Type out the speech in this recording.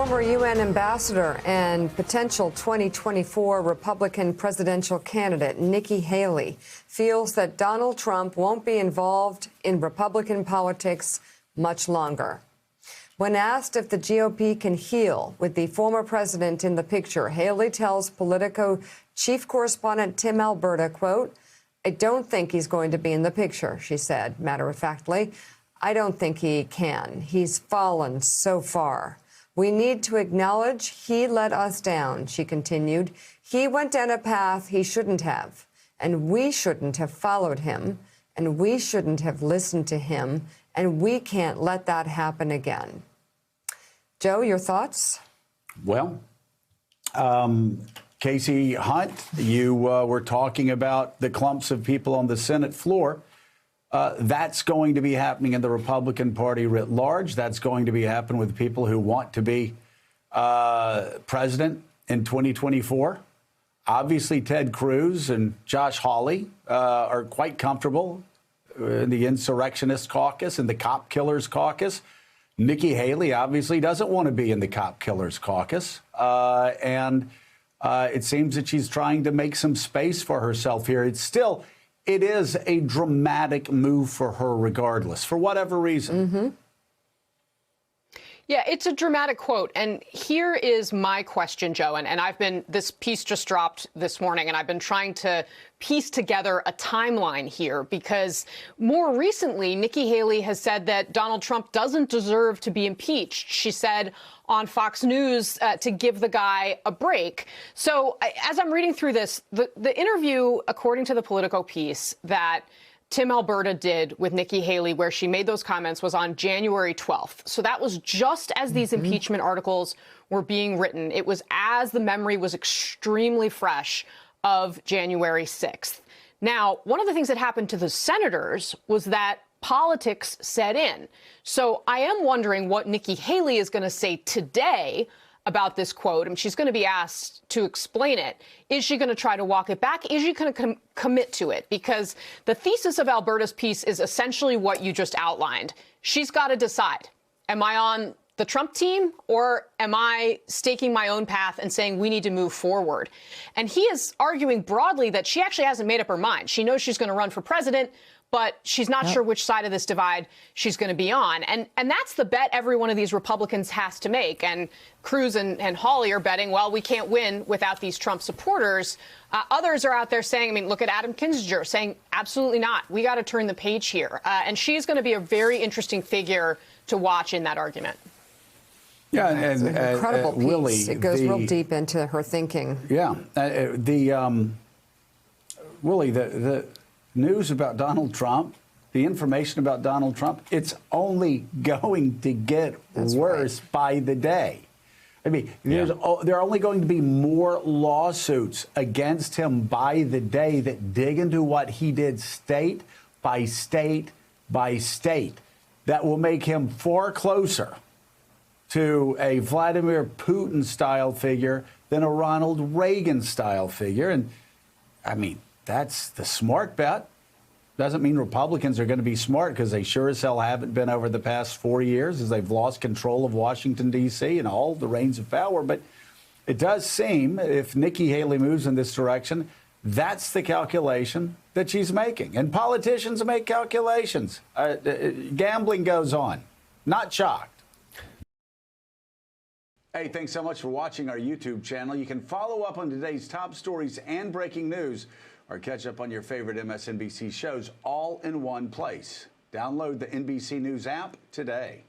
former UN ambassador and potential 2024 Republican presidential candidate Nikki Haley feels that Donald Trump won't be involved in Republican politics much longer. When asked if the GOP can heal with the former president in the picture, Haley tells Politico chief correspondent Tim Alberta, quote, "I don't think he's going to be in the picture," she said, matter-of-factly. "I don't think he can. He's fallen so far. We need to acknowledge he let us down," she continued. "He went down a path he shouldn't have, and we shouldn't have followed him, and we shouldn't have listened to him, and we can't let that happen again." Joe, your thoughts? Well, Casey Hunt, you were talking about the clumps of people on the Senate floor. That's going to be happening in the Republican Party writ large. That's going to be happening with people who want to be president in 2024. Obviously, Ted Cruz and Josh Hawley are quite comfortable in the insurrectionist caucus and the cop killers caucus. Nikki Haley obviously doesn't want to be in the cop killers caucus. And it seems that she's trying to make some space for herself here. It is a dramatic move for her regardless, for whatever reason. Mm-hmm. Yeah, it's a dramatic quote. And here is my question, Joe. And this piece just dropped this morning, and I've been trying to piece together a timeline here because more recently, Nikki Haley has said that Donald Trump doesn't deserve to be impeached. She said on Fox News to give the guy a break. So as I'm reading through this, the interview, according to the Politico piece that Tim Alberta did with Nikki Haley, where she made those comments, was on January 12th. So that was just as these impeachment articles were being written. It was as the memory was extremely fresh of January 6th. Now, one of the things that happened to the senators was that politics set in. So I am wondering what Nikki Haley is going to say today about this quote. I mean, she's going to be asked to explain it. Is she going to try to walk it back? Is she going to commit to it? Because the thesis of Alberta's piece is essentially what you just outlined. She's got to decide. Am I on the Trump team, or am I staking my own path and saying we need to move forward? And he is arguing broadly that she actually hasn't made up her mind. She knows she's going to run for president, but she's not sure which side of this divide she's going to be on. And that's the bet every one of these Republicans has to make. And Cruz and Hawley are betting, well, we can't win without these Trump supporters. Others are out there saying, I mean, look at Adam Kinzinger saying, absolutely not. We got to turn the page here. And she's going to be a very interesting figure to watch in that argument. Yeah, it's an incredible piece. Willie, it goes real deep into her thinking. Yeah, Willie, the news about Donald Trump, the information about Donald Trump, it's only going to get worse by the day. I mean, there are only going to be more lawsuits against him by the day that dig into what he did state by state by state that will make him far closer to a Vladimir Putin-style figure than a Ronald Reagan-style figure. And, I mean, that's the smart bet. Doesn't mean Republicans are going to be smart, because they sure as hell haven't been over the past 4 years as they've lost control of Washington, D.C. and all the reins of power. But it does seem, if Nikki Haley moves in this direction, that's the calculation that she's making. And politicians make calculations. Gambling goes on. Not shocked. Hey, thanks so much for watching our YouTube channel. You can follow up on today's top stories and breaking news, or catch up on your favorite MSNBC shows all in one place. Download the NBC News app today.